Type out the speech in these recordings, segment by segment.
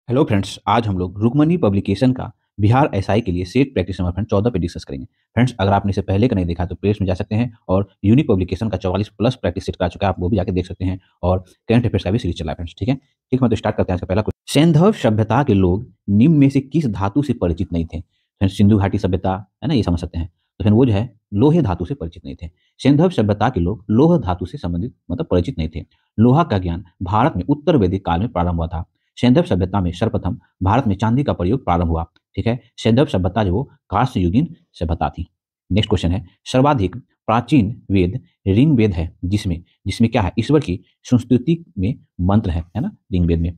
Hello friends, आज हम लोग रुक्मणी पब्लिकेशन का बिहार एसआई के लिए सेट प्रैक्टिस नंबर फ्रेंड 14 पे डिस्कस करेंगे। फ्रेंड्स, अगर आपने इसे पहले का नहीं देखा तो प्लेलिस्ट में जा सकते हैं और यूनिक पब्लिकेशन का 44 प्लस प्रैक्टिस सेट आ चुका है, आप वो भी जाकर देख सकते हैं। और करंट अफेयर्स का भी सीरीज चला है फ्रेंड्स। ठीक है, ठीक है, तो स्टार्ट करते हैं। आज का पहला क्वेश्चन, सैंधव सभ्यता के लोग निम्न में से किस धातु से परिचित नहीं थे? फ्रेंड्स, सिंधु घाटी सभ्यता है ना, ये समझ सकते हैं। तो फिर वो जो है लोहे धातु से परिचित नहीं थे। सैंधव सभ्यता के लोग लोह धातु से संबंधित मतलब परिचित नहीं थे। लोहा का ज्ञान भारत में उत्तर वैदिक काल में प्रारंभ हुआ था। सैंधव सभ्यता में सर्वप्रथम भारत में चांदी का प्रयोग प्रारंभ हुआ। ठीक है, सैंधव सभ्यता जो कांस्य युगीन सभ्यता थी। नेक्स्ट क्वेश्चन है, सर्वाधिक प्राचीन वेद ऋग वेद है, जिसमें जिसमें क्या है, ईश्वर की संस्तुति में मंत्र है ना, ऋग वेद में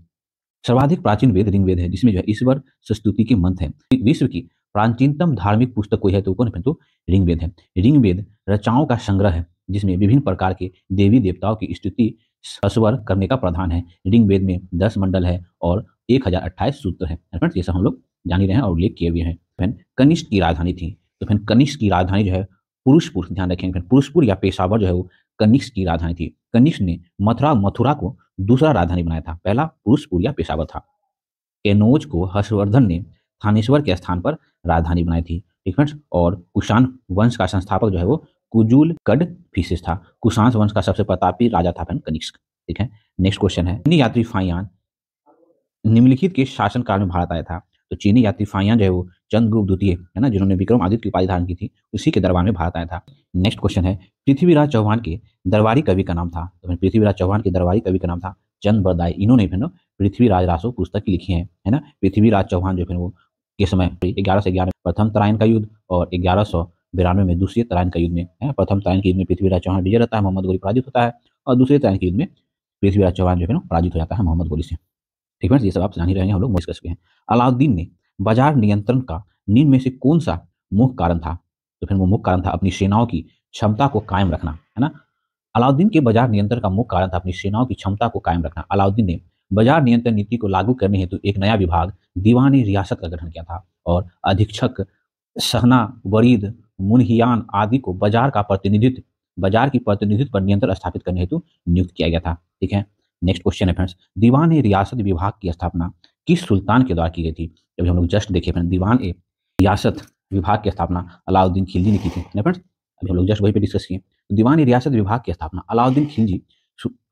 सर्वाधिक प्राचीन वेद ऋग वेद है, जिसमें जो है ईश्वर स्तुति के मंत्र है। विश्व की प्राचीनतम धार्मिक पुस्तक कोई है तो कौन है? तो ऋग वेद है। ऋग वेद रचनाओं का संग्रह है, जिसमें विभिन्न प्रकार के देवी देवताओं की स्तुति स्वर करने का प्रधान है। ऋग वेद में 10 मंडल है और 1028 सूत्र है। फ्रेंड्स, ये सब हम लोग जान ही रहे हैं और उल्लेख किए हुए हैं। फिर कनिष्क की राजधानी थी, तो फिर कनिष्क की राजधानी जो है पुरुषपुर, ध्यान रखेंगे, पुरुषपुर या पेशावर जो है वो कनिष्क की राजधानी थी। कनिष्क ने मथुरा को दूसरा राजधानी बनाया था। पहला पुरुषपुर या पेशावर था। एनोज को हर्षवर्धन ने थानेश्वर के स्थान पर राजधानी बनाई थी। ठीक फ्रेंड्स, और कुषाण वंश का संस्थापक जो है वो कुजुल कडफिसेस था। कुषाण वंश का सबसे प्रतापी राजा था कनिष्क। ठीक है, नेक्स्ट क्वेश्चन है, चीनी यात्री फाहियान निम्नलिखित के शासनकाल में भारत आया था। तो चीनी यात्री फाहियान जो है वो चंद्रगुप्त द्वितीय है ना, जिन्होंने विक्रमादित्य की उपाधि धारण की थी, उसी के दरबार में भारत आया था। नेक्स्ट क्वेश्चन है, पृथ्वीराज चौहान के दरबारी कवि का नाम था। तो पृथ्वीराज चौहान के दरबारी कवि का नाम था चंद बरदाई। इन्होंने फिर पृथ्वीराज रासो पुस्तक लिखी है ना। पृथ्वीराज चौहान जो फिर वो के समय 1111 प्रथम तराइन का युद्ध और 1192 में दूसरे तराइन का युद्ध में है। प्रथम तराइन के युद्ध में पृथ्वीराज चौहान विजय रहता है, मोहम्मद गोरी पराजित होता है, और दूसरे तराइन के युद्ध में पृथ्वीराज चौहान जो है पराजित हो जाता है मोहम्मद गोरी से। ठीक है, ये सब आप जान ही रहे हैं, हम लोग डिस्कस किए हैं। अलाउद्दीन ने बाजार नियंत्रण का निम्न में से कौन सा मुख्य कारण था? तो फिर वो मुख्य कारण था अपनी सेनाओं की क्षमता को कायम रखना, है ना। अलाउद्दीन के बाजार नियंत्रण का मुख्य कारण था अपनी सेनाओं की क्षमता को कायम रखना। अलाउद्दीन ने बाजार नियंत्रण नीति को लागू करने हेतु एक नया विभाग दीवान ए रियासत का गठन किया था, और अधीक्षक सहना वरीद मुनहियान आदि को बाजार की प्रतिनिधित्व पर नियंत्रण स्थापित करने हेतु नियुक्त किया गया था। ठीक है, नेक्स्ट क्वेश्चन है फ्रेंड्स, दीवान ए रियासत विभाग की स्थापना किस सुल्तान के द्वारा की गई थी? जब हम लोग जस्ट देखे फ्रेंड्स, दीवान ए रियासत विभाग की स्थापना अलाउद्दीन खिलजी ने की थी फ्रेंड्स। अभी हम लोग जस्ट वही पे डिस्कस किए। दीवान ए रियासत विभाग की स्थापना अलाउद्दीन खिलजी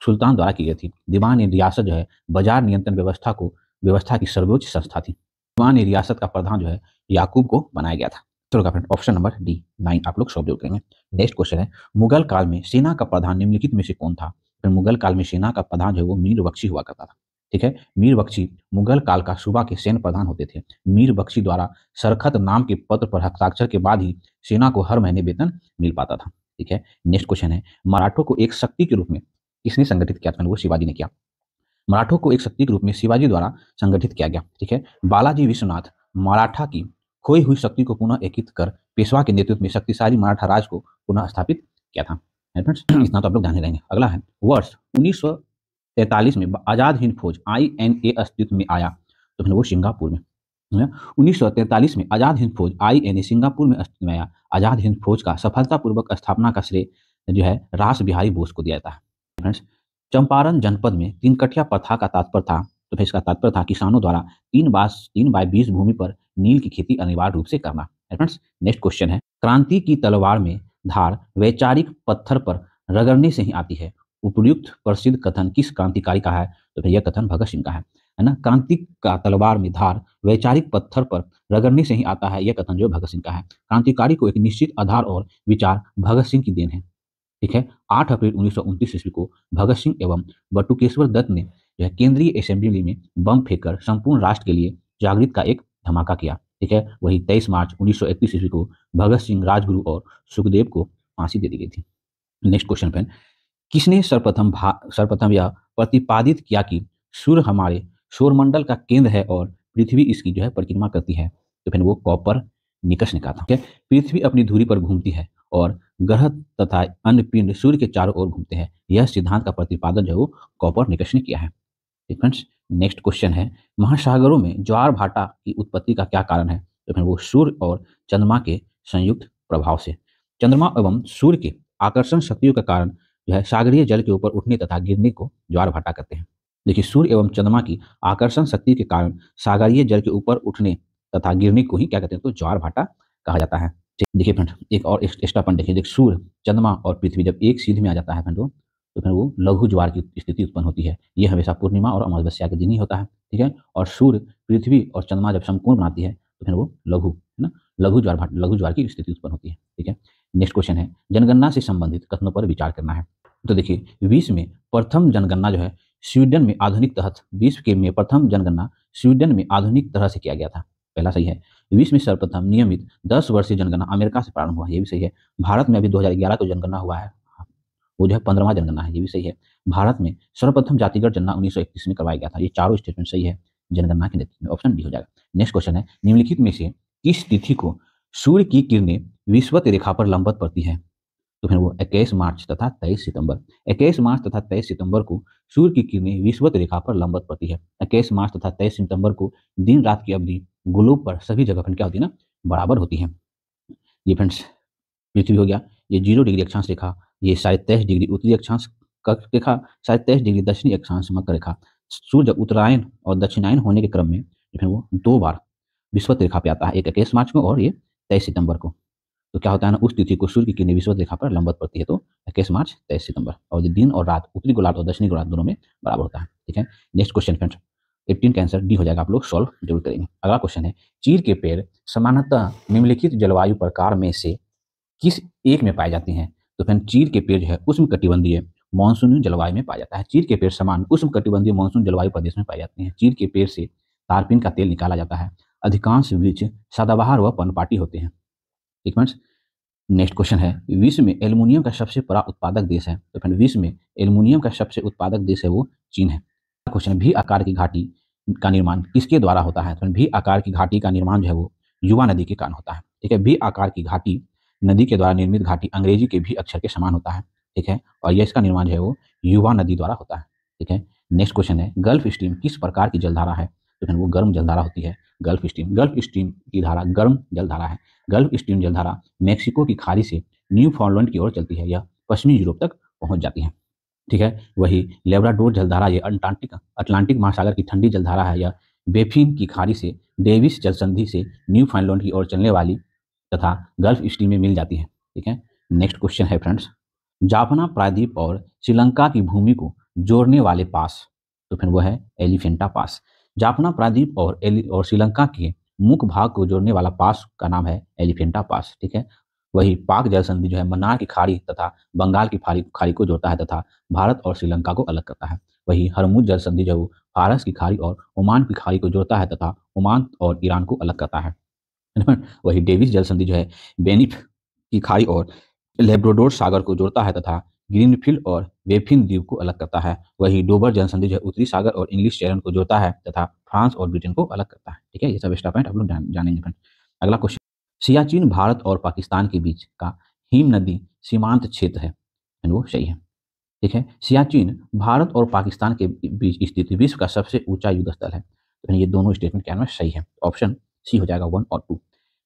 सुल्तान द्वारा की गई थी। दीवान ए रियासत जो है बाजार नियंत्रण व्यवस्था की सर्वोच्च संस्था थी। दीवान ए रियासत का प्रधान जो है याकूब को बनाया गया था। चलो फ्रेंड, ऑप्शन नंबर डी 9 आप लोग सॉल्व करेंगे। नेक्स्ट क्वेश्चन है, मुगल काल में सेना का प्रधान निम्नलिखित में से कौन था? फिर मुगल काल में सेना का प्रधान जो है वो मीर बख्शी हुआ करता था। ठीक है, मीर बख्शी मुगल काल का सूबा के सैन्य प्रधान होते थे। मीर बख्शी द्वारा सरखत नाम के पत्र पर हस्ताक्षर के बाद ही सेना को हर महीने वेतन मिल पाता था। ठीक है, नेक्स्ट क्वेश्चन है, मराठों को एक शक्ति के रूप में किसने संगठित किया था? वो शिवाजी ने किया। मराठों को एक शक्ति के रूप में शिवाजी द्वारा संगठित किया गया। ठीक है, बालाजी विश्वनाथ मराठा की खोई हुई शक्ति को पुनः एकीकृत कर पेशवा के नेतृत्व में शक्तिशाली मराठा राज को पुनः स्थापित किया था। इतना तो आप लोग जाने रहेंगे। अगला है, वर्ष 1943 में आजाद हिंद फौज INA अस्तित्व में आया। तो फिर वो सिंगापुर में 1943 में आजाद हिंद फौज INA सिंगापुर में अस्तित्व में आया। आजाद हिंद फौज का सफलतापूर्वक स्थापना का श्रेय जो है रास बिहारी बोस को दिया जाता है। फ्रेंड्स, चंपारण जनपद में तीन कठिया प्रथा का तात्पर्य था। तो फिर इसका तात्पर्य था किसानों द्वारा 3x20 भूमि पर नील की खेती अनिवार्य रूप से करना। फ्रेंड्स, नेक्स्ट क्वेश्चन है, क्रांति की तलवार में धार वैचारिक पत्थर पर रगड़ने से ही आती है। उपयुक्त प्रसिद्ध कथन किस क्रांतिकारी का है? तो फिर यह कथन भगत सिंह का है ना। क्रांति का तलवार में धार वैचारिक पत्थर पर रगड़ने से ही आता है, यह कथन जो भगत सिंह का है। क्रांतिकारी को एक निश्चित आधार और विचार भगत सिंह की देन है। ठीक है, 8 अप्रैल 1929 ईस्वी को भगत सिंह एवं बटुकेश्वर दत्त ने जो है केंद्रीय असेंबली में बम फेंककर संपूर्ण राष्ट्र के लिए जागृत का एक धमाका किया। ठीक है, वही 23 मार्च 1931 ईस्वी को भगत सिंह, राजगुरु और सुखदेव को फांसी दे दी गई थी। नेक्स्ट क्वेश्चन फ्रेंड, किसने सर्वप्रथम यह प्रतिपादित किया कि सूर्य हमारे सौरमंडल का केंद्र है और पृथ्वी इसकी जो है परिक्रमा करती है? तो फिर वो कॉपरनिकस ने कहा था। ठीक है, पृथ्वी अपनी धुरी पर घूमती है और ग्रह तथा अन्य पिंड सूर्य के चारों ओर घूमते हैं। यह सिद्धांत का प्रतिपादन जो है वो कॉपरनिकस ने किया है। फ्रेंड्स, नेक्स्ट क्वेश्चन है, महासागरों में ज्वार भाटा की उत्पत्ति का क्या कारण है? तो फिर वो सूर्य और चंद्रमा के संयुक्त प्रभाव से। चंद्रमा एवं सूर्य के आकर्षण शक्तियों के कारण जो है सागरीय जल के ऊपर उठने तथा गिरने को ज्वार भाटा कहते हैं। देखिए, सूर्य एवं चंद्रमा की आकर्षण शक्ति के कारण सागरीय जल के ऊपर उठने तथा गिरने को ही क्या कहते हैं, तो ज्वार भाटा कहा जाता है। देखिए फ्रेंड, एक और एक्स्ट्रा पॉइंट देखिए, सूर्य, चंद्रमा और पृथ्वी जब एक सीध में आ जाता है फ्रेंड, तो फिर वो लघु ज्वार की स्थिति उत्पन्न होती है। ये हमेशा पूर्णिमा और अमावस्या के दिन ही होता है। ठीक है, और सूर्य, पृथ्वी और चंद्रमा जब समकोण बनाती है तो फिर वो लघु, है ना, लघु ज्वार की स्थिति उत्पन्न होती है। ठीक है, नेक्स्ट क्वेश्चन है, जनगणना से संबंधित कथनों पर विचार करना है। तो देखिए, विश्व में प्रथम जनगणना जो है स्वीडन में आधुनिक तहत विश्व के में प्रथम जनगणना स्वीडन में आधुनिक तरह से किया गया था। पहला सही है। विश्व में सर्वप्रथम नियमित 10 वर्षीय जनगणना अमेरिका से प्रारंभ हुआ, ये भी सही है। भारत में अभी 2011 को जनगणना हुआ है, वो जो है 15वां जनगणना है, ये भी सही है। भारत में सर्वप्रथम जातिगत जनगणना 1931 में करवाया गया था। ये चारों स्टेटमेंट सही है जनगणना के नेतृत्व में, ऑप्शन डी हो जाएगा। नेक्स्ट क्वेश्चन है, निम्नलिखित में से किस तिथि को सूर्य की किरणें विषुवत रेखा पर लंबवत पड़ती है? तो फिर वो 21 मार्च तथा 23 सितंबर। 21 मार्च तथा 23 सितंबर को सूर्य की किरणें विषुवत रेखा पर लंबवत पड़ती है। 21 मार्च तथा 23 सितंबर को दिन रात की अवधि ग्लोब पर सभी जगह पर क्या होती है ना, बराबर होती है। ये फ्रेंड्स पृथ्वी हो गया, ये 0 डिग्री अक्षांश रेखा, ये 23.5 डिग्री उत्तरी अक्षांश रेखा, 23.5 डिग्री दक्षिणी अक्षांश मकर रेखा। सूर्य उत्तरायण और दक्षिणायन होने के क्रम में फिर वो 2 बार विषुवत रेखा पे आता है, एक 21 मार्च को और ये 23 सितंबर को। तो क्या होता है ना, उस तिथि को सूर्य की किरणें विषुवत रेखा पर लंबवत पड़ती है, तो 21 मार्च 23 सितंबर, और ये दिन और रात उत्तरी गोलार्ध और दक्षिणी गोलार्ध दोनों में बराबर होता है। ठीक है, नेक्स्ट क्वेश्चन फ्रेंड्स, 18 का आंसर डी हो जाएगा, आप लोग सॉल्व जरूर करेंगे। अगला क्वेश्चन है, चीड़ के पेड़ सामान्यतः निम्नलिखित जलवायु प्रकार में से किस एक में पाए जाते हैं? तो फ्रेंड, चीड़ के पेड़ जो है उष्ण कटिबंधीय मानसूनी जलवायु में पाया जाता है। चीड़ के पेड़ समान उष्ण कटिबंधीय मानसून जलवायु प्रदेश में पाए जाते हैं। चीड़ के पेड़ से तारपीन का तेल निकाला जाता है। अधिकांश वृक्ष सदाबहार व पर्णपाती होते हैं। ठीक फ्रेंड्स, नेक्स्ट क्वेश्चन है, विश्व में एल्युमिनियम का सबसे बड़ा उत्पादक देश है? तो फ्रेंड, विश्व में एल्युमिनियम का सबसे उत्पादक देश है वो चीन है। क्वेश्चन, भी आकार की घाटी का निर्माण किसके द्वारा होता है? तो भी आकार की घाटी का निर्माण जो है वो युवा नदी के कारण होता है। ठीक है, भी आकार की घाटी नदी के द्वारा निर्मित घाटी अंग्रेजी के भी अक्षर के समान होता है। ठीक है, और यह इसका निर्माण जो है वो युवा नदी द्वारा होता है। ठीक है, नेक्स्ट क्वेश्चन है, गल्फ स्ट्रीम किस प्रकार की जलधारा है? तो फिर वो गर्म जलधारा होती है गल्फ स्ट्रीम की धारा गर्म जलधारा है। गल्फ स्ट्रीम जलधारा मेक्सिको की खाड़ी से न्यू फाउंडलैंड की ओर चलती है, यह पश्चिमी यूरोप तक पहुंच जाती है। ठीक है, वही लेब्राडोर जलधारा ये अटलांटिक महासागर की ठंडी जलधारा है। यह बेफिन की खाड़ी से डेविस जलसंधि से न्यू फाउंडलैंड की ओर चलने वाली तथा गल्फ स्ट्रीम में मिल जाती है। ठीक है, नेक्स्ट क्वेश्चन है फ्रेंड्स, जाफना प्रायद्वीप और श्रीलंका की भूमि को जोड़ने वाले पास? तो फिर वो है एलिफेंटा पास। जाफना प्रायद्वीप और श्रीलंका के मुख्य भाग को जोड़ने वाला पास का नाम है एलिफेंटा पास। ठीक है, वही पाक जल संधि जो है मन्नार की खाड़ी तथा बंगाल की खाड़ी को जोड़ता है तथा भारत और श्रीलंका को अलग करता है। वही हरमुज जल संधि जो फारस की खाड़ी और ओमान की खाड़ी को जोड़ता है तथा ओमान और ईरान को अलग करता है। वही डेविस जल संधि जो है बेनिफ की खाड़ी और लेब्राडोर सागर को जोड़ता है तथा ग्रीनफील्ड और बेफिन द्वीप को अलग करता है। वही डोबर जल संधि जो है उत्तरी सागर और इंग्लिश चैनल को जोड़ता है तथा फ्रांस और ब्रिटेन को अलग करता है। ठीक है, ये सब एक्स्ट्रा पॉइंट आप लोग जानेंगे फ्रेंड। अगला क्वेश्चन, सियाचिन भारत और पाकिस्तान के बीच का हिम नदी सीमांत क्षेत्र है? वो सही है। ठीक है, सियाचिन भारत और पाकिस्तान के बीच स्थित विश्व का सबसे ऊंचा युद्ध स्थल है। तो ये दोनों स्टेटमेंट क्या है सही है, ऑप्शन सी हो जाएगा 1 और 2।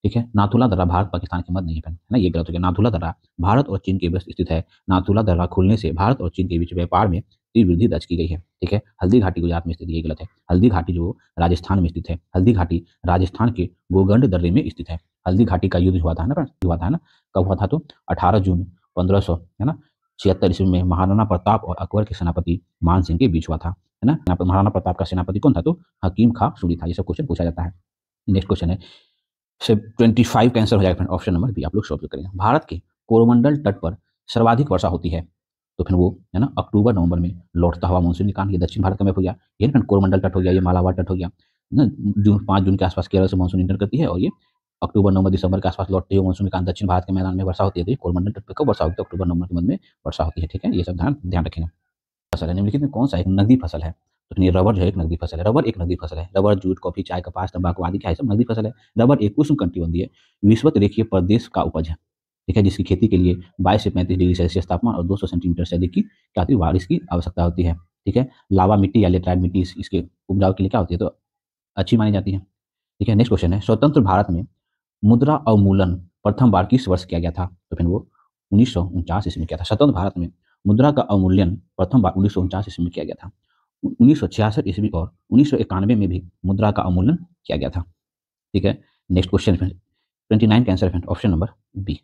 ठीक है, नाथुला दर्रा भारत पाकिस्तान के मध्य नहीं है ना, ये गलत हो गया। नाथुला दर्रा भारत और चीन के बीच स्थित है। नाथुला दर्रा खुलने से भारत और चीन के बीच व्यापार में तीव्र वृद्धि दर्ज की गई है। ठीक है, हल्दी घाटी गुजरात में स्थित, ये गलत है। हल्दी घाटी जो राजस्थान में स्थित है, हल्दी घाटी राजस्थान के गोगंड दर्रे में स्थित है। हल्दी घाटी का युद्ध हुआ था ना, कब हुआ था? तो 18 जून 1500 है ना 76 ईस्वी में महाराणा प्रताप और अकबर के सेनापति मान सिंह के बीच हुआ था, है ना। यहाँ पर महाराणा प्रताप का सेनापति कौन था? तो हकीम खां सूरी था। ये सब क्वेश्चन पूछा जाता है। नेक्स्ट क्वेश्चन है, 25 का आंसर हो जाएगा ऑप्शन नंबर बी, आप लोग सॉल्व करेंगे। भारत के कोरोमंडल तट पर सर्वाधिक वर्षा होती है? तो फिर वो है ना अक्टूबर नवंबर में लौटता हुआ मानसून के कारण। ये दक्षिण भारत का मैप हो गया, ये ना कोरोमंडल तट हो गया, ये मालाबार तट हो गया ना। 5 जून के आसपास केरल से मानसून इंटर करती है और ये अक्टूबर नवंबर दिसंबर के आसपास लौटते हुए मानसून के कारण दक्षिण भारत के मैदान में वर्षा होती है। तो कोरोमंडल तट पर कब वर्षा होती है? अक्टूबर नवंबर के मध्य में वर्षा होती है। ठीक है, ये सब ध्यान रखेंगे। फसल है, निम्नलिखित में कौन सा एक नकदी फसल है? तो रबर जो है एक नकदी फसल है। रबर एक नकदी फसल है। रबर, जूट, कॉफी, चाय, कपास, तंबाकू आदि क्या है, सब नकदी फसल है। रबर एक उष्ण कटिबंधीय विषुवत रेखीय प्रदेश का उपज है। ठीक है, जिसकी खेती के लिए 22 से 35 डिग्री सेल्सियस तापमान और 200 सेंटीमीटर से अधिक की क्या होती है? बारिश की आवश्यकता होती है। ठीक है, लावा मिट्टी या लेटराइट मिट्टी इसके उपजाऊ के लिए क्या होती है? तो अच्छी मानी जाती है। ठीक है, नेक्स्ट क्वेश्चन है, स्वतंत्र भारत में मुद्रा अवमूलन प्रथम बार किस वर्ष किया गया था? तो फिर वो 1949 ईस्वी में किया था। स्वतंत्र भारत में मुद्रा का अवमूल्यन प्रथम बार 1949 ईस्वी में किया गया था। 1966 ईस्वी और 1991 में भी मुद्रा का अवमूल्यन किया गया था। ठीक है, नेक्स्ट क्वेश्चन फ्रेंड, 29 का answer friend option number B.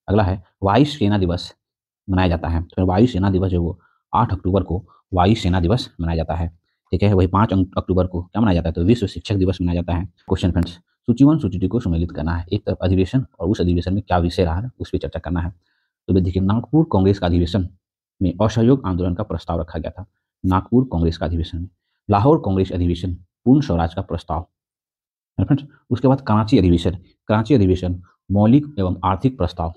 अगला है वायु सेना दिवस मनाया जाता है, तो वायु सेना दिवस जो वो 8 अक्टूबर को वायु सेना दिवस मनाया जाता है। ठीक है, वही 5 अक्टूबर को क्या मनाया जाता है, तो विश्व शिक्षक दिवस मनाया जाता है। क्वेश्चन फ्रेंड्स, सूची 1 सूची 2 को सम्मिलित करना है। एक तरफ अधिवेशन और उस अधिवेशन में क्या विषय रहा है उस पर चर्चा करना है। तो देखिए, नागपुर कांग्रेस का अधिवेशन में असहयोग आंदोलन का प्रस्ताव रखा गया था। नागपुर कांग्रेस का अधिवेशन में लाहौर कांग्रेस अधिवेशन पूर्ण स्वराज का प्रस्ताव है फ्रेंड्स। उसके बाद कराची अधिवेशन मौलिक एवं आर्थिक प्रस्ताव।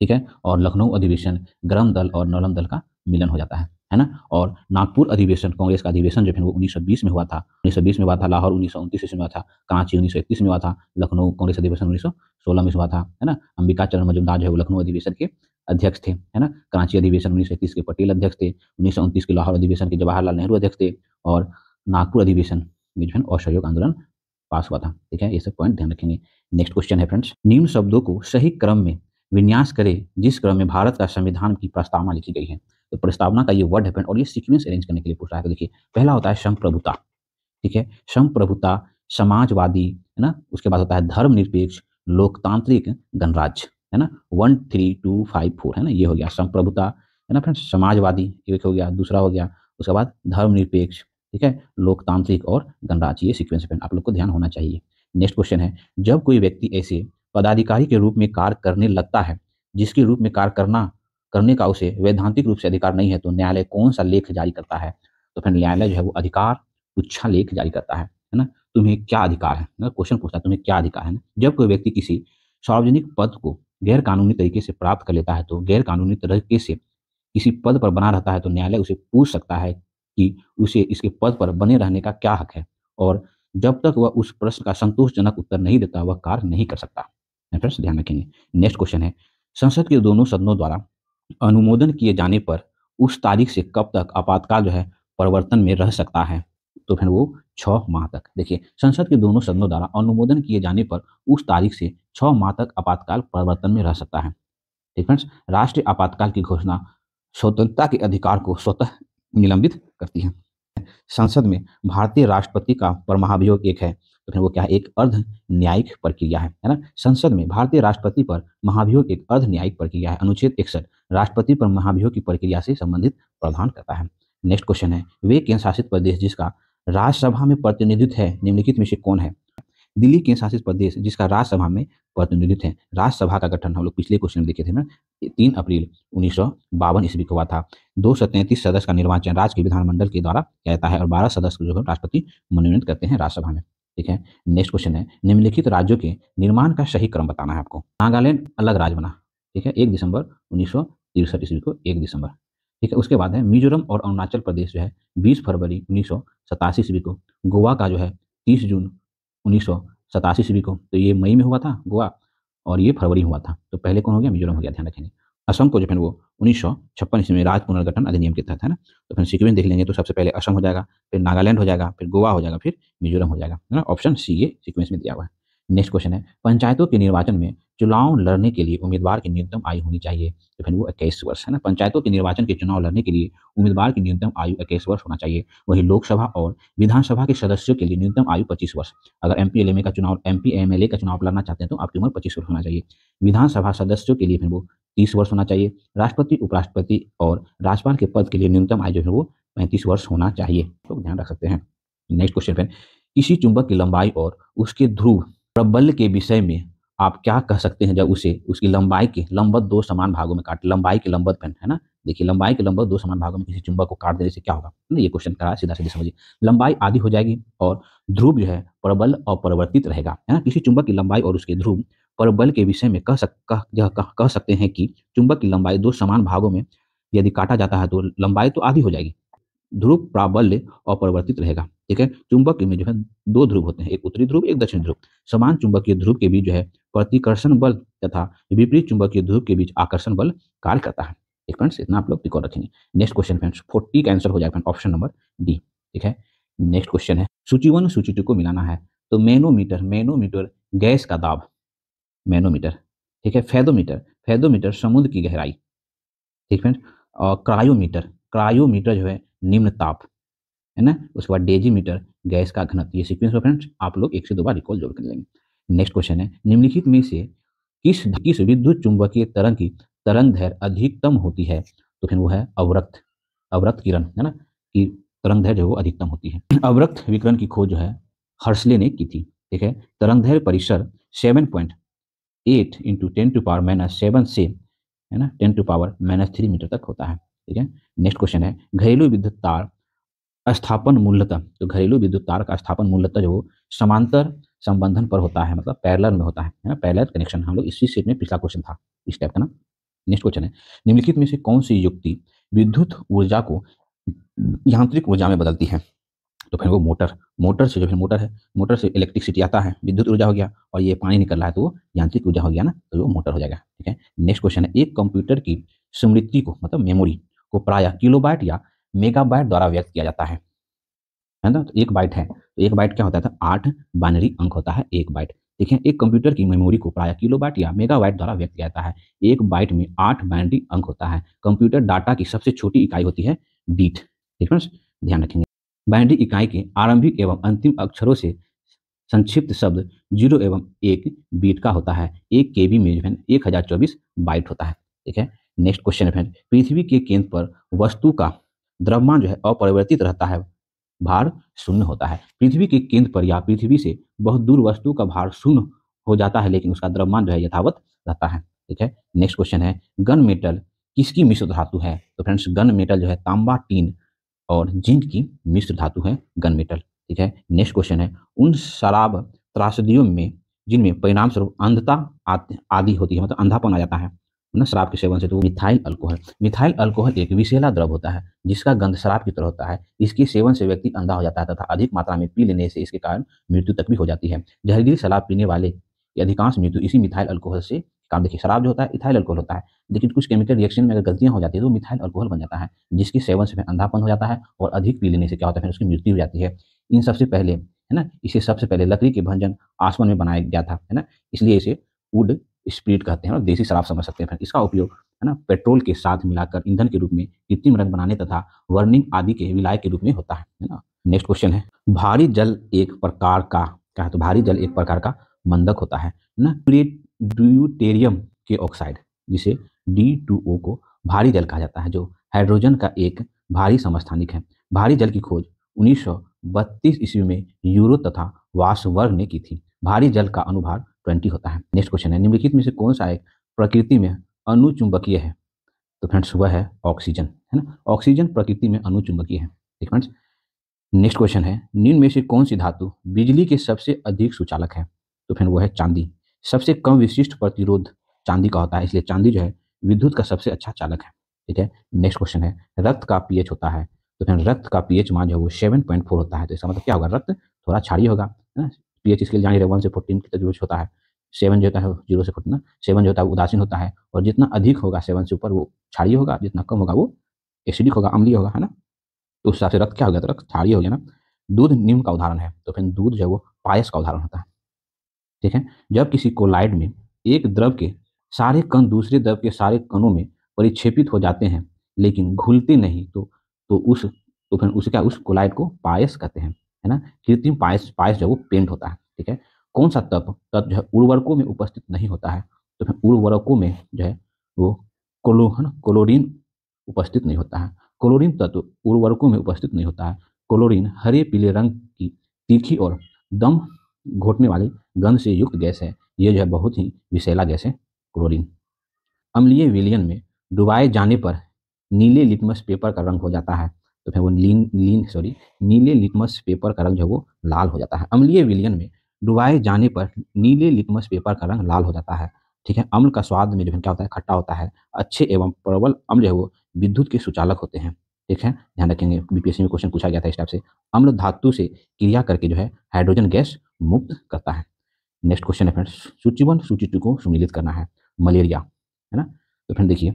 ठीक है, और लखनऊ अधिवेशन गरम दल और नरम दल का मिलन हो जाता है ना। और नागपुर अधिवेशन कांग्रेस का अधिवेशन जो है वो 1920 में हुआ था, 1920 में हुआ था। लाहौर 1929 में हुआ था, कराची 1931 में हुआ था, लखनऊ कांग्रेस अधिवेशन 1916 में हुआ था, है ना। अंबिका चरण मजूमदार जो है वो लखनऊ अधिवेशन के अध्यक्ष थे, है ना। कराची अधिवेशन 1931 के पटेल अध्यक्ष थे, 1929 के लाहौर अधिवेशन के जवाहरलाल नेहरू अध्यक्ष थे, और नागपुर अधिवेशन में जो है असहयोग आंदोलन पास हुआ था। ठीक है, ये सब पॉइंट ध्यान रखेंगे। नेक्स्ट क्वेश्चन है फ्रेंड्स, निम्न शब्दों को सही क्रम में विन्यास करें जिस क्रम में भारत का संविधान की प्रस्तावना लिखी गई है। तो प्रस्तावना का ये वर्ड है फ्रेंड, और ये सीक्वेंस अरेंज करने के लिए पूछ रहा है। तो देखिए, पहला होता है संप्रभुता। ठीक है, संप्रभुता, समाजवादी, है ना। उसके बाद होता है धर्मनिरपेक्ष, लोकतांत्रिक, गणराज्य, है ना। 1 3 2 5 4 है ना, ये हो गया संप्रभुता, है ना फ्रेंड्स। समाजवादी एक हो गया, दूसरा हो गया, उसके बाद धर्मनिरपेक्ष, ठीक है, लोकतांत्रिक और गणराज्य। ये सीक्वेंस फ्रेंड आप लोग को ध्यान होना चाहिए। नेक्स्ट क्वेश्चन है, जब कोई व्यक्ति ऐसे पदाधिकारी के रूप में कार्य करने लगता है जिसके रूप में कार्य करने का उसे वैधांतिक रूप से अधिकार नहीं है, तो न्यायालय कौन सा लेख जारी करता है। तो फिर न्यायालय जो है वो अधिकार पुच्छा लेख जारी करता है ना। तुम्हें क्या अधिकार है ना, क्वेश्चन पूछता है तुम्हें क्या अधिकार है ना। जब कोई व्यक्ति किसी सार्वजनिक पद को गैर कानूनी तरीके से प्राप्त कर लेता है, तो गैर कानूनी तरीके से किसी पद पर बना रहता है, तो न्यायालय उसे पूछ सकता है कि उसे इसके पद पर बने रहने का क्या हक है, और जब तक वह उस प्रश्न का संतोषजनक उत्तर नहीं देता वह कार्य नहीं कर सकता। फ्रेंड्स ध्यान रखेंगे। नेक्स्ट क्वेश्चन है, संसद के दोनों सदनों द्वारा अनुमोदन किए जाने पर उस तारीख से कब तक आपातकाल जो है परिवर्तन में रह सकता है। तो फिर वो 6 माह तक। देखिए, संसद के दोनों सदनों द्वारा अनुमोदन किए जाने पर उस तारीख से 6 माह तक आपातकाल परिवर्तन में रह सकता है। ठीक फ्रेंड्स, राष्ट्रीय आपातकाल की घोषणा स्वतंत्रता के अधिकार को स्वतः निलंबित करती है। संसद में भारतीय राष्ट्रपति का पर महाभियोग एक है, तो फिर वो क्या है, एक अर्ध न्यायिक प्रक्रिया है ना। संसद में भारतीय राष्ट्रपति पर महाभियोग एक अर्ध न्यायिक प्रक्रिया है। अनुच्छेद 61 राष्ट्रपति पर महाभियोग की प्रक्रिया से संबंधित प्रावधान करता है। नेक्स्ट क्वेश्चन है, वे केंद्र शासित प्रदेश जिसका राज्यसभा में प्रतिनिधित्व है निम्नलिखित में से कौन है। दिल्ली केंद्र शासित प्रदेश जिसका राज्यसभा में प्रतिनिधित्व है। राज्यसभा का गठन हम लोग पिछले क्वेश्चन में देखे थे ना, 3 अप्रैल 1952 ईस्वी को हुआ था। 233 सदस्य का निर्वाचन राज्य के विधानमंडल के द्वारा किया जाता है, और 12 सदस्य जो है राष्ट्रपति मनोनीत करते हैं राज्यसभा में। ठीक है, नेक्स्ट क्वेश्चन है, निम्नलिखित राज्यों के निर्माण का सही क्रम बताना है आपको। नागालैंड अलग राज्य बना, ठीक है, 1 दिसंबर 1963 ईस्वी को, 1 दिसंबर। ठीक है, उसके बाद है मिजोरम और अरुणाचल प्रदेश जो है 20 फरवरी 1987 ईस्वी को। गोवा का जो है 30 जून 1987 ईस्वी को। तो ये मई में हुआ था गोवा, और ये फरवरी हुआ था। तो पहले कौन हो गया, मिजोरम हो गया, ध्यान रखेंगे। असम को जो है वो 1956 ईस्वी में राज्य पुनर्गठन अधिनियम के तहत, है ना। तो फिर सीक्वेंस देख लेंगे, तो सबसे पहले असम हो जाएगा, फिर नागालैंड हो जाएगा, फिर गोवा हो जाएगा, फिर मिजोरम हो जाएगा, है ना। ऑप्शन सी ये सीक्वेंस में दिया हुआ है। नेक्स्ट क्वेश्चन है, पंचायतों के निर्वाचन में चुनाव लड़ने के लिए उम्मीदवार की न्यूनतम आयु होनी चाहिए। तो फिर वो 21 वर्ष, है ना। पंचायतों के निर्वाचन के चुनाव लड़ने के लिए उम्मीदवार की न्यूनतम आयु 21 वर्ष होना चाहिए। वही लोकसभा और विधानसभा के सदस्यों के लिए न्यूनतम आयु 25 वर्ष। अगर एमपी एमएलए का चुनाव लड़ना चाहते हैं तो आपकी उम्र 25 वर्ष होना चाहिए। विधानसभा सदस्यों के लिए फिर वो 30 वर्ष होना चाहिए। राष्ट्रपति, उपराष्ट्रपति और राज्यपाल के पद के लिए न्यूनतम आयु जो है वो 35 वर्ष होना चाहिए, तो ध्यान रख सकते हैं। नेक्स्ट क्वेश्चन है, किसी चुंबक की लंबाई और उसके ध्रुव प्रबल के विषय में आप क्या कह सकते हैं जब उसे उसकी लंबाई के लंबवत 2 समान भागों में काट, लंबाई के लंबवत है ना। देखिए, लंबाई के लंबवत 2 समान भागों में किसी चुंबक को काट देने से क्या होगा ना, ये क्वेश्चन करा, सीधा सीधा समझिए। लंबाई आधी हो जाएगी और ध्रुव जो है प्रबल और परिवर्तित रहेगा, है ना। किसी चुंबक की लंबाई और उसके ध्रुव प्रबल के विषय में कह सकते हैं कि चुंबक की लंबाई 2 समान भागों में यदि काटा जाता है तो लंबाई तो आधी हो जाएगी, ध्रुव प्राबल्य अपरिवर्तित रहेगा। ठीक है, चुंबक में जो है 2 ध्रुव होते हैं, एक उत्तरी ध्रुव, एक दक्षिणी ध्रुव। समान चुंबकीय ध्रुव के बीच जो है प्रतिकर्षण बल तथा विपरीत चुंबकीय ध्रुव के बीच आकर्षण बल कार्य करता है। ठीक फ्रेंड्स, इतना आप लोग रिकॉर्ड रखेंगे। नेक्स्ट क्वेश्चन फ्रेंड्स 40 का आंसर हो जाएगा ऑप्शन नंबर डी। ठीक है, नेक्स्ट क्वेश्चन है, सूची 1 सूची 2 को मिलाना है। तो मैनोमीटर गैस का दाब, मैनोमीटर। ठीक है, फेदोमीटर समुद्र की गहराई। ठीक फ्रेंड्स, और क्रायोमीटर जो है निम्न ताप, है ना। उसके बाद डेजीमीटर गैस का घनत्व। ये सीक्वेंस में फ्रेंड्स आप लोग एक से दो बार रिकॉल जरूर कर लेंगे। नेक्स्ट क्वेश्चन है, निम्नलिखित में से किस किस विद्युत चुंबकीय तरंग की तरंग दैर्घ्य अधिकतम होती है? तो फिर वो है अवरक्त, अवरक्त किरण, है ना, कि तरंग दैर्घ्य जो वो अधिकतम होती है। अवरक्त विकिरण की खोज जो है हर्सले ने की थी। ठीक है, तरंग दैर्घ्य परिसर 7.8 इंटू 10⁻⁻7 से, है ना, 10⁻⁻3 मीटर तक होता है। ठीक है। नेक्स्ट क्वेश्चन है, घरेलू विद्युत तार स्थापन मूलतः, तो घरेलू विद्युत तार का स्थापन मूलतः जो समांतर संबंधन पर होता है, मतलब पैरेलल में होता है ना, पैरेलल कनेक्शन। हम लोग इसी सेट में पिछला क्वेश्चन था इस टाइप का ना। नेक्स्ट क्वेश्चन है, निम्नलिखित में से कौन सी युक्ति विद्युत ऊर्जा को यांत्रिक ऊर्जा में बदलती है? तो फिर वो मोटर, मोटर से जो फिर मोटर है, मोटर से इलेक्ट्रिसिटी आता है, विद्युत ऊर्जा हो गया, और ये पानी निकल रहा है तो वो यांत्रिक ऊर्जा हो गया ना, तो वो मोटर हो जाएगा। ठीक है। नेक्स्ट क्वेश्चन है, एक कंप्यूटर की स्मृति को, मतलब मेमोरी को प्रायः किलोबाइट या मेगाबाइट द्वारा व्यक्त किया जाता है ना। तो एक बाइट है, तो एक बाइट क्या होता है? तो 8 बाइनरी अंक होता है एक बाइट। ठीक है। एक कंप्यूटर की मेमोरी को प्रायः किलोबाइट या मेगाबाइट द्वारा व्यक्त किया जाता है। एक बाइट में 8 बाइनरी अंक होता है। कंप्यूटर डाटा की सबसे छोटी इकाई होती है बीट। ठीक है, ध्यान रखेंगे। बाइनरी इकाई के आरंभिक एवं अंतिम अक्षरों से संक्षिप्त शब्द 0 एवं 1 बीट का होता है। 1 केबी में जो है 1024 बाइट होता है। ठीक है। नेक्स्ट क्वेश्चन है फ्रेंड, पृथ्वी के केंद्र पर वस्तु का द्रव्यमान जो है अपरिवर्तित रहता है, भार शून्य होता है। पृथ्वी के केंद्र पर या पृथ्वी से बहुत दूर वस्तु का भार शून्य हो जाता है, लेकिन उसका द्रव्यमान जो है यथावत रहता है। ठीक है। नेक्स्ट क्वेश्चन है, गन मेटल किसकी मिश्र धातु है? तो फ्रेंड्स गन मेटल जो है तांबा, टीन और जिंक की मिश्र धातु है गन मेटल। ठीक है। नेक्स्ट क्वेश्चन है, उन शराब त्रासदियों में जिनमें परिणाम स्वरूप अंधता आदि होती है, मतलब अंधापन आ जाता है ना शराब के सेवन से, तो मिथाइल अल्कोहल। मिथाइल अल्कोहल एक विषैला द्रव होता है जिसका गंध शराब की तरह होता है। इसके सेवन से व्यक्ति अंधा हो जाता है तथा अधिक मात्रा में पी लेने से इसके कारण मृत्यु तक भी हो जाती है। जहरीली शराब पीने वाले की अधिकांश मृत्यु इसी मिथाइल अल्कोहल से काम। देखिए, शराब जो होता है इथाइल अल्कोहल होता है, लेकिन कुछ केमिकल रिएक्शन में अगर गलतियां हो जाती है तो मिथाइल अल्कोहल बन जाता है, जिसके सेवन से अंधापन हो जाता है और अधिक पी लेने से क्या होता है, फिर उसकी मृत्यु हो जाती है। इन सबसे पहले, है ना, इसे सबसे पहले लकड़ी के भंजन आसवन में बनाया गया था, है ना, इसलिए इसे वुड स्पिरिट कहते हैं और देसी शराब समझ सकते हैं। इसका उपयोग, है ना, पेट्रोल के साथ मिलाकर ईंधन के रूप में, कृत्रिम रंग बनाने तथा वर्निंग आदि के विलाय के रूप में होता है ना। नेक्स्ट क्वेश्चन है, भारी जल एक प्रकार का क्या है? तो भारी जल एक प्रकार का मंदक होता है ना। ड्यूटेरियम के ऑक्साइड, जिसे D2O को भारी जल कहा जाता है, जो हाइड्रोजन का एक भारी समस्थानिक है। भारी जल की खोज 1932 ईस्वी में यूरो तथा वासवर्ग ने की थी। भारी जल का अनुभार 20 होता है। नेक्स्ट क्वेश्चन है, निम्नलिखित में से कौन सा एक प्रकृति में अनुचुंबकीय है? तो फ्रेंड्स वह है ऑक्सीजन, है ना। ऑक्सीजन प्रकृति में अनुचुंबकीय है। ठीक फ्रेंड्स। नेक्स्ट क्वेश्चन है, निम्न में से कौन सी धातु बिजली के सबसे अधिक सुचालक है? तो फिर वो है चांदी। सबसे कम विशिष्ट प्रतिरोध चांदी का होता है, इसलिए चांदी जो है विद्युत का सबसे अच्छा चालक है। ठीक है। नेक्स्ट क्वेश्चन है, रक्त का पीएच होता है, तो फिर रक्त का पीएच मान जो है वो 7.4 होता है। तो इसका मतलब क्या होगा? रक्त थोड़ा क्षारीय होगा, है ना। पीएच इसके लिए जान रहे 1 से 14 की तरह होता है। 7 जो होता है 0 से 14, 7 जो होता है वो उदासीन होता है, और जितना अधिक होगा 7 से ऊपर वो क्षारीय होगा, जितना कम होगा वो एसिडिक होगा, अम्लीय होगा, है ना। तो उस हिसाब से रक्त क्या हो गया? तो रक्त क्षारीय हो गया ना। दूध निम्न का उदाहरण है, तो फिर दूध जो है वो पायस का उदाहरण होता है। ठीक है। जब किसी कोलाइड में एक द्रव के सारे कण दूसरे द्रव के सारे कणों में परिक्षेपित हो जाते हैं लेकिन घुलते नहीं, तो फिर उसे क्या, उस कोलाइड को पायस कहते हैं, है ना। कृत्रिम पायस, पायस जो है वो पेंट होता है। ठीक है। कौन सा तत्व जो है उर्वरकों में उपस्थित नहीं होता है? तो फिर उर्वरकों में जो है वो है ना, क्लोरीन उपस्थित नहीं होता है। क्लोरीन तत्व उर्वरकों में उपस्थित नहीं होता है। क्लोरीन हरे पीले रंग की तीखी और दम घोटने वाली गंध से युक्त गैस है। यह जो है बहुत ही विषैला गैस है क्लोरीन। अम्लीय विलयन में डुबाए जाने पर नीले लिटमस पेपर का रंग हो जाता है, तो फिर वो नीले लिटमस पेपर का रंग जो है वो लाल हो जाता है। अम्लीय विलयन में डुबाए जाने पर नीले लिटमस पेपर का रंग लाल हो जाता है। ठीक है। अम्ल का स्वाद में जो है क्या होता है? खट्टा होता है। अच्छे एवं प्रबल अम्ल जो है वो विद्युत के सुचालक होते हैं। ठीक है, ध्यान रखेंगे, बीपीएससी में क्वेश्चन पूछा गया था इस टाइप से। अम्ल धातु से क्रिया करके जो है हाइड्रोजन गैस मुक्त करता है। नेक्स्ट क्वेश्चन है फ्रेंड्स, सूची 1 सूची 2 को सुमिलित करना है। मलेरिया, है ना। तो फ्रेंड देखिए,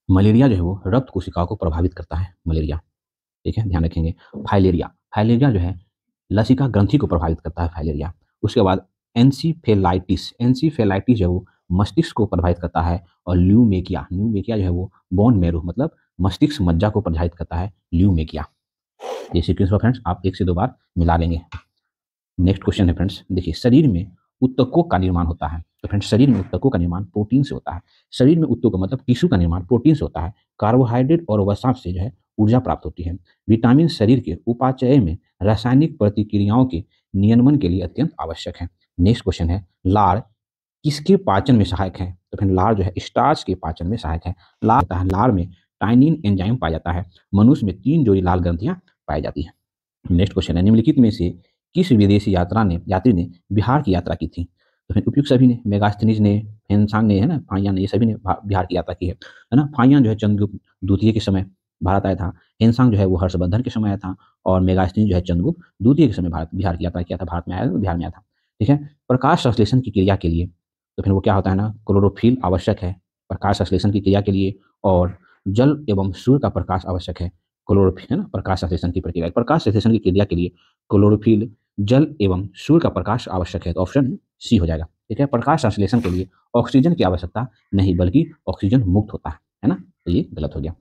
मलेरिया जो है वो रक्त कोशिकाओं को प्रभावित करता है, मलेरिया। ठीक है, ध्यान रखेंगे। फाइलेरिया, फाइलेरिया जो है लसिका ग्रंथि को प्रभावित करता है, फाइलेरिया। उसके बाद एंसीफेलाइटिस, एंसीफेलाइटिस जो है वो मस्तिष्क को प्रभावित करता है। और ल्यूमेकिया, ल्यूमेकिया जो है वो बोन मैरो मतलब मस्तिष्क मज्जा को प्रभावित करता है, ल्यूमेकिया। ये सीक्वेंस पर फ्रेंड्स आप 1 से 2 बार मिला लेंगे। नेक्स्ट क्वेश्चन है फ्रेंड्स, देखिए शरीर में ऊतकों का निर्माण होता है। तो फ्रेंड्स शरीर में ऊतकों का निर्माण प्रोटीन से होता है। शरीर में ऊतकों का मतलब टिश्यू का निर्माण प्रोटीन से होता है। कार्बोहाइड्रेट और वसा से जो है ऊर्जा प्राप्त होती है। विटामिन शरीर के उपापचय में रासायनिक प्रतिक्रियाओं के नियमन के लिए अत्यंत आवश्यक है। नेक्स्ट क्वेश्चन है, लार किसके पाचन में सहायक है? तो फिर लार जो है स्टार्च के पाचन में सहायक है। लार होता है, लार में टाइनिन एंजाइम पाया जाता है। मनुष्य में 3 जोड़ी लाल ग्रंथियां पाई जाती है। नेक्स्ट क्वेश्चन है, निम्नलिखित में से किस विदेशी यात्री ने बिहार की यात्रा की थी? तो फिर उपयुक्त सभी ने, मेगास्थनीज ने, हेनसांग ने, है ना, फाइयान ने, ये सभी ने बिहार की यात्रा की है ना। फाइयान जो है चंद्रगुप्त द्वितीय के समय भारत आया था। हेनसांग जो है वो हर्षवर्धन के समय आया था। और मेगास्थनीज जो है चंद्रगुप्त द्वितीय के समय बिहार की यात्रा किया था, भारत में आया, बिहार में आया था। ठीक है। प्रकाश संश्लेषण की क्रिया के लिए तो फिर वो क्या होता है ना, क्लोरोफिल आवश्यक है प्रकाश संश्लेषण की क्रिया के लिए। और जल एवं सूर्य का प्रकाश आवश्यक है क्लोरोफिल, है ना, प्रकाश संश्लेषण की प्रक्रिया, प्रकाश संश्लेषण की क्रिया के लिए क्लोरोफिल, जल एवं सूर्य का प्रकाश आवश्यक है। तो ऑप्शन सी हो जाएगा। ठीक है। प्रकाश संश्लेषण के लिए ऑक्सीजन की आवश्यकता नहीं, बल्कि ऑक्सीजन मुक्त होता है ना, तो ये गलत हो गया।